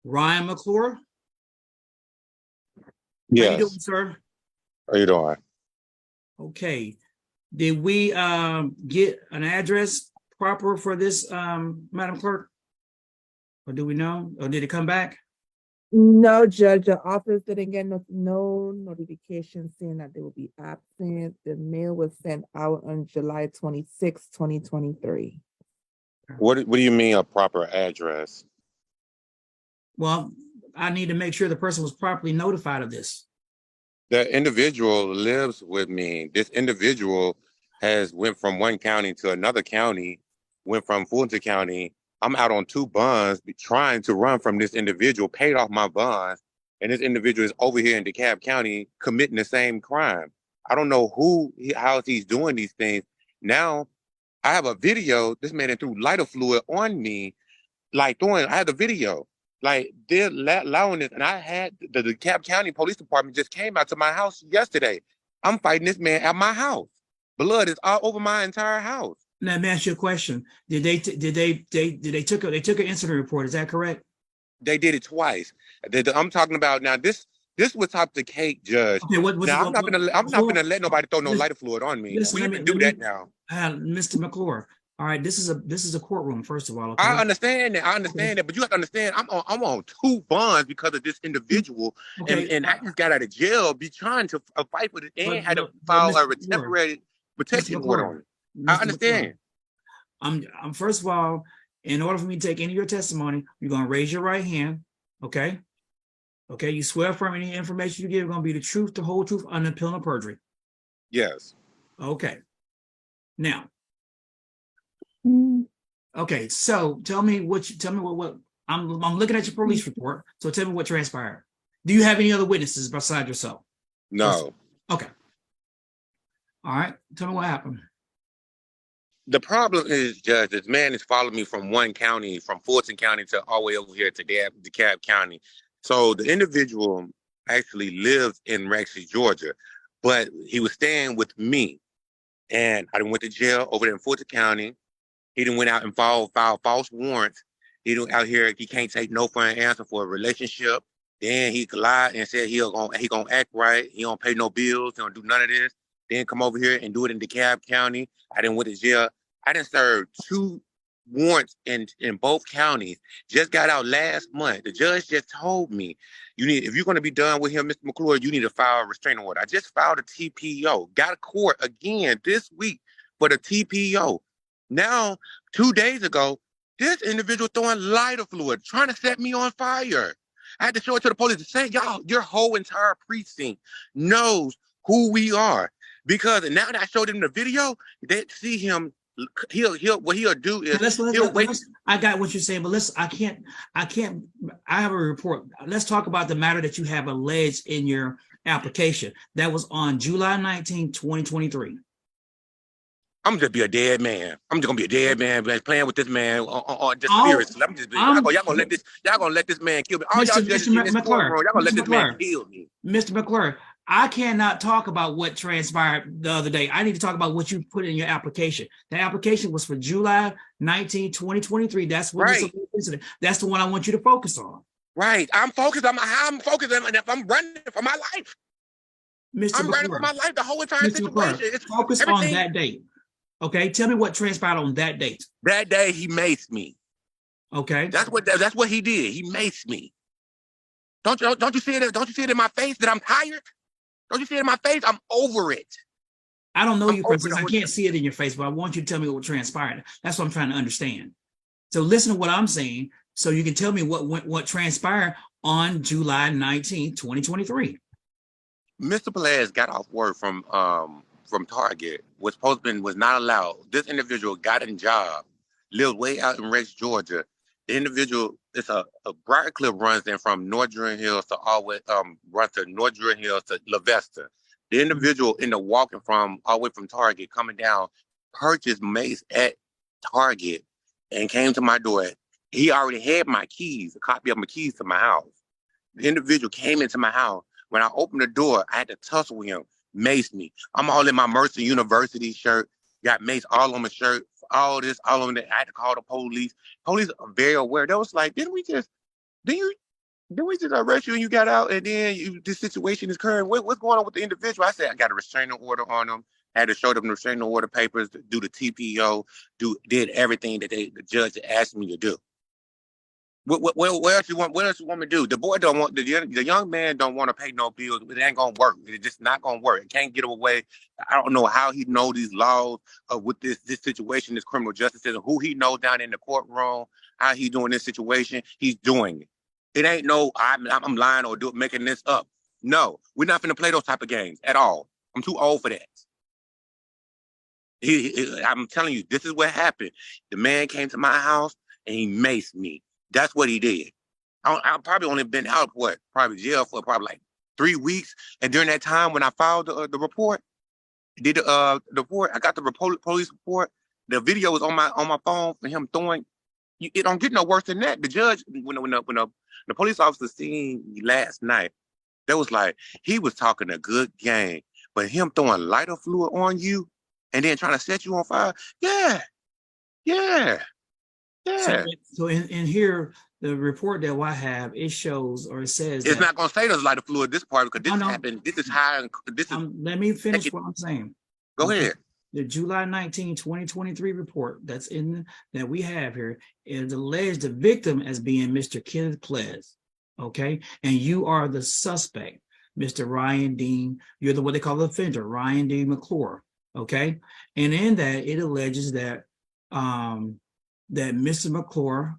Ryan McClure. How you doing, Yes. sir? How you doing? Okay. Did we get an address proper for this, Madam Clerk? Or do we know? Or did it come back? No, Judge, the office didn't get no notification saying that they will be absent. The mail was sent out on July 26, 2023. What do you mean a proper address? Well, I need to make sure the person was properly notified of this. The individual lives with me. This individual has went from one county to another county, went from Fulton County. I'm out on 2 bonds trying to run from this individual, paid off my bonds, and this individual is over here in DeKalb County committing the same crime. I don't know how he's doing these things. Now, I have a video. This man threw lighter fluid on me, I had the video. Like, they're allowing this, and I had the DeKalb County Police Department just came out to my house yesterday. I'm fighting this man at my house. Blood is all over my entire house. Now, let me ask you a question. Did they took an incident report? Is that correct? They did it twice. I'm talking about now. This was top the cake, Judge. Okay, now I'm not gonna let nobody throw no lighter fluid on me. We can do that now. Mr. McClure. All right, this is a courtroom, first of all. Okay? I understand that, but you have to understand, I'm on 2 bonds because of this individual, okay. and I just got out of jail, be trying to fight for it, and had to file a temporary protection order on it. I understand. I'm first of all, in order for me to take any of your testimony, you're gonna raise your right hand, okay? Okay, you swear from any information you give is gonna be the truth, the whole truth, under penalty of perjury. Yes. Okay. Now. Okay, so tell me what I'm looking at your police report. So tell me what transpired. Do you have any other witnesses besides yourself? No. Okay. All right. Tell me what happened. The problem is, Judge, this man is following me from one county, from Fulton County to all the way over here to DeKalb County. So the individual actually lives in Rexy, Georgia, but he was staying with me. And I went to jail over there in Fulton County. He done went out and filed false warrants. He done out here, he can't take no for an answer for a relationship. Then he lied and said he gonna act right. He don't pay no bills. He don't do none of this. Then come over here and do it in DeKalb County. I done went to jail. I done served 2 warrants in both counties. Just got out last month. The judge just told me, if you're gonna be done with him, Mr. McClure, you need to file a restraining order. I just filed a TPO. Got a court again this week for the TPO. Now, 2 days ago, this individual throwing lighter fluid, trying to set me on fire. I had to show it to the police to say, y'all, your whole entire precinct knows who we are. Because now that I showed them the video, they see him. What he'll do is he'll wait. I got what you're saying, but listen, I have a report. Let's talk about the matter that you have alleged in your application. That was on July 19, 2023. I'm just be a dead man. I'm just gonna be a dead man playing with this man on just seriously. Y'all gonna let this man kill me. All y'all judges in this courtroom, y'all gonna let this man kill me. Mr. McClure, I cannot talk about what transpired the other day. I need to talk about what you put in your application. The application was for July 19, 2023. That's what this incident. That's the one I want you to focus on. Right. I'm focused on I'm running for my life. I'm running for my life. The whole entire situation. Focus on that date. Okay, tell me what transpired on that date. That day he maced me. Okay, that's what he did. He maced me. Don't you see it? Don't you see it in my face that I'm tired? Don't you see it in my face? I'm over it. I don't know you, Princess. I can't see it in your face, but I want you to tell me what transpired. That's what I'm trying to understand. So listen to what I'm saying, so you can tell me what transpired on July 19, 2023. Mr. Pelez got off work from Target, was not allowed. This individual got a job, lived way out in Rex, Georgia. The individual, it's a Briar Cliff runs in from North Druid Hills to runs to North Druid Hills to La Vesta. The individual in the walking from all the way from Target coming down, purchased mace at Target and came to my door. He already had my keys, a copy of my keys to my house. The individual came into my house. When I opened the door, I had to tussle with him. Maced me. I'm all in my Mercer University shirt, got mace all on my shirt, all this, all on that. I had to call the police. Police are very aware. They was like, didn't you Then we just arrest you and you got out, and then this situation is occurring. What's going on with the individual? I said I got a restraining order on him. Had to show them the restraining order papers, do the TPO, did everything that the judge asked me to do. What else you want? What else you want me to do? The boy don't want the young man don't want to pay no bills. It ain't gonna work. It's just not gonna work. It can't get away. I don't know how he know these laws with this situation, this criminal justice system. Who he knows down in the courtroom, how he doing this situation. He's doing it. It ain't no I'm lying or making this up. No, we're not gonna play those type of games at all. I'm too old for that. I'm telling you, this is what happened. The man came to my house and he maced me. That's what he did. I've probably only been out, probably jail for probably like 3 weeks. And during that time, when I filed the report, the report, I got the police report. The video was on my phone for him throwing. It don't get no worse than that. The judge, when the police officer seen me last night, that was like he was talking a good game, but him throwing lighter fluid on you and then trying to set you on fire, yeah. So in here, the report that I have, it shows or it says it's not going to say there's lighter fluid this part because this happened. This is high. Let me finish what I'm saying. Go ahead. The July 19, 2023 report that we have here is alleged the victim as being Mr. Kenneth Ples. Okay, and you are the suspect, Mr. Ryan Dean. You're what they call the offender, Ryan Dean McClure. Okay, and in that it alleges that that Mr. McClure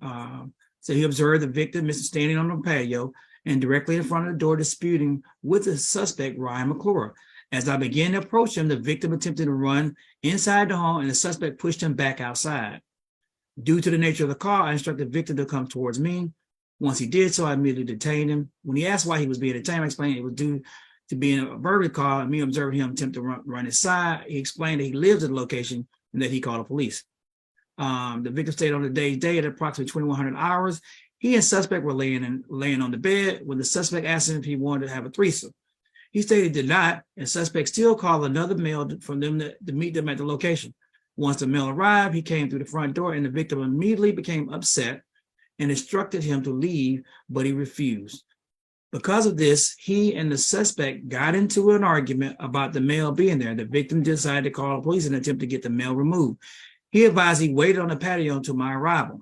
said he observed the victim, Mr. standing on the patio and directly in front of the door disputing with the suspect, Ryan McClure. As I began to approach him, the victim attempted to run inside the home and the suspect pushed him back outside. Due to the nature of the call, I instructed the victim to come towards me. Once he did so, I immediately detained him. When he asked why he was being detained, I explained it was due to being a burglary call and me observing him attempt to run inside. He explained that he lived at the location and that he called the police. The victim stayed on the day's day at approximately 2100 hours. He and suspect were laying on the bed when the suspect asked him if he wanted to have a threesome. He stated he did not, and suspect still called another male for them to meet them at the location. Once the male arrived, he came through the front door and the victim immediately became upset and instructed him to leave, but he refused. Because of this, he and the suspect got into an argument about the male being there. The victim decided to call the police and attempt to get the male removed. He advised he waited on the patio until my arrival.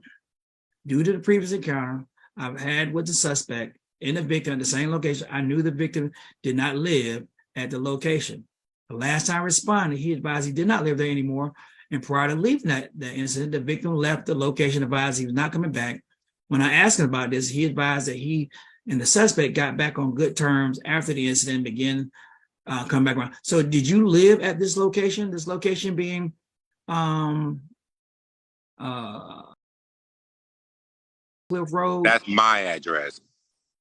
Due to the previous encounter I've had with the suspect and the victim at the same location, I knew the victim did not live at the location. The last time I responded, he advised he did not live there anymore. And prior to leaving that incident, the victim left the location, advised he was not coming back. When I asked him about this, he advised that he and the suspect got back on good terms after the incident began come back around. So did you live at this location being Cliff Road? That's my address.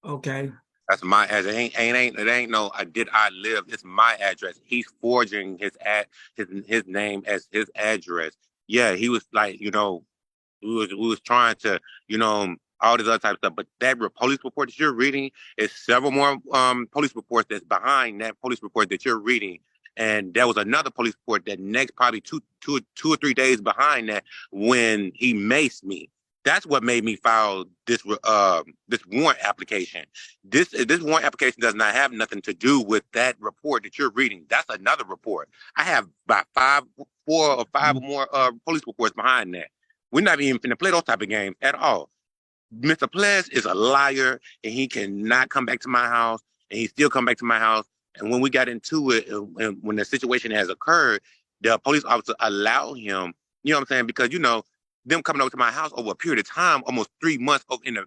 Okay. That's my address. It ain't no did I live. It's my address. He's forging his name as his address. Yeah, he was like, we was trying to, all this other type of stuff. But that police report that you're reading is several more police reports that's behind that police report that you're reading. And there was another police report that next probably two or 3 days behind that when he maced me. That's what made me file this warrant application. This warrant application does not have nothing to do with that report that you're reading. That's another report. I have about 4 or 5 or more police reports behind that. We're not even finna play those type of games at all. Mr. Ples is a liar, and he cannot come back to my house, and he still come back to my house. And when we got into it, and when the situation has occurred, the police officer allowed him, you know what I'm saying? Because, them coming over to my house over a period of time, almost 3 months in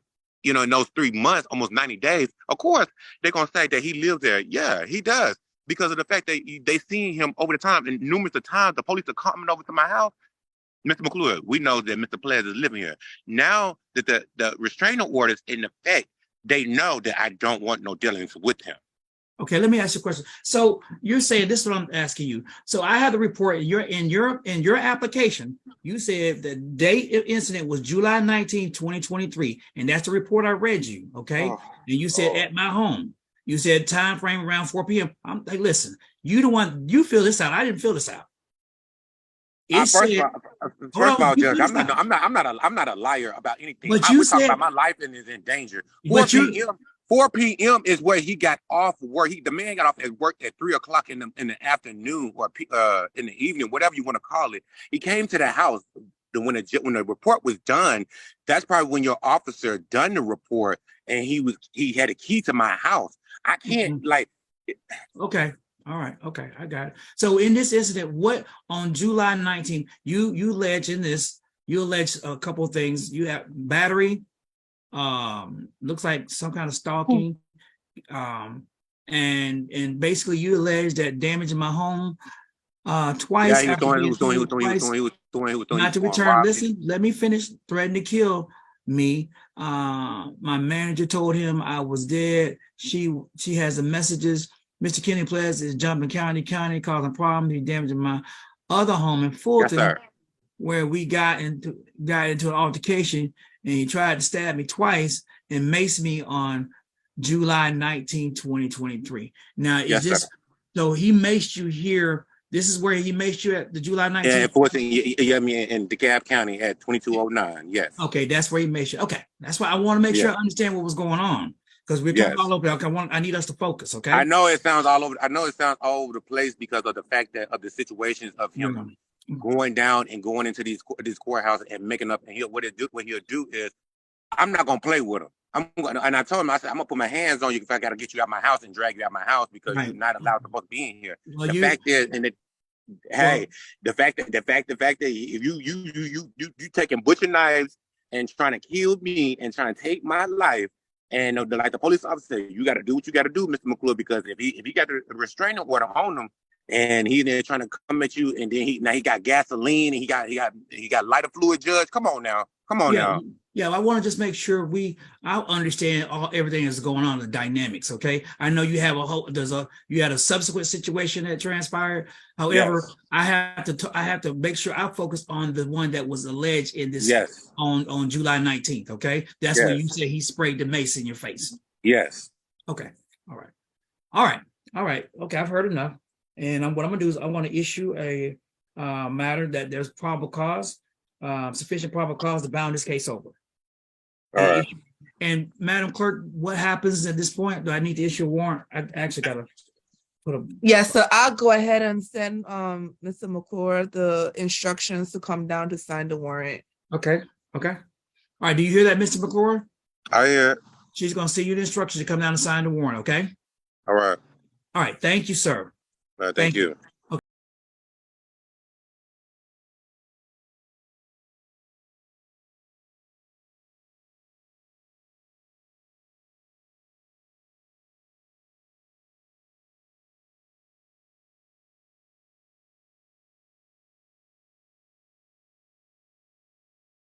those 3 months, almost 90 days, of course, they're going to say that he lives there. Yeah, he does. Because of the fact that they seen him over the time, and numerous of times the police are coming over to my house. Mr. McClure, we know that Mr. Ples is living here. Now that the restraining order is in effect, they know that I don't want no dealings with him. Okay, let me ask you a question. So you're saying, this is what I'm asking you. So I have the report in your application. You said the date of incident was July 19, 2023. And that's the report I read you. Okay. And you said at my home. You said time frame around 4 p.m. I'm like, listen, you the one, you fill this out. I didn't fill this out. It First said, of all, you Judge, finish that. I'm not a liar about anything. But I you was talking said, about my life and is in danger. 4 but you, p.m. 4 p.m. is where he got off work. The man got off at work at 3 o'clock in the afternoon or in the evening, whatever you want to call it. He came to the house when the report was done. That's probably when your officer done the report, and he had a key to my house. I can't okay. All right. Okay. I got it. So in this incident, what on July 19th, you allege a couple of things. You have battery, looks like some kind of stalking, and basically you allege that damaging my home twice. Yeah, he was doing Not to return. Listen, let me finish. Threatened to kill me. My manager told him I was dead. She has the messages. Mr. Kenny Ples is jumping county, causing problems. He's damaging my other home in Fulton, yes, where we got into an altercation, and he tried to stab me twice and mace me on July 19, 2023. Now, is this, so he maced you here? This is where he maced you at the July 19th? Yeah, 14, yeah, I mean, in DeKalb County at 2209, yes. Okay, that's where he maced you. Okay, that's why I want to make sure I understand what was going on, because we're talking all over. I need us to focus, okay? I know it sounds all over. I know it sounds all over the place because of the fact that of the situations of him going down and going into these courthouses and making up. And what he'll do is, I'm not gonna play with him. And I told him, I said, I'm gonna put my hands on you if I gotta get you out of my house and drag you out of my house because you're not allowed to be in here. Well, the fact is, the fact that if you taking butcher knives and trying to kill me and trying to take my life, and like the police officer, you got to do what you got to do, Mr. McClure, because if he got a restraining order on him, and he then trying to come at you, and then he got gasoline, and he got lighter fluid, Judge. Come on now. Yeah, I want to just make sure I understand everything that's going on, the dynamics. Okay, I know you have you had a subsequent situation that transpired. However, I have to make sure I focus on the one that was alleged in this on July 19th. Okay, that's when you say he sprayed the mace in your face. Yes. Okay. All right. Okay, I've heard enough. And what I'm gonna do is I want to issue a matter that there's probable cause. Sufficient probable cause to bound this case over. All right. And Madam Clerk, what happens at this point? Do I need to issue a warrant? I actually gotta put a so I'll go ahead and send Mr. McClure the instructions to come down to sign the warrant. Okay. All right, do you hear that, Mr. McClure? I hear it. She's gonna send you the instructions to come down and sign the warrant, okay? All right. Thank you, sir. Thank you.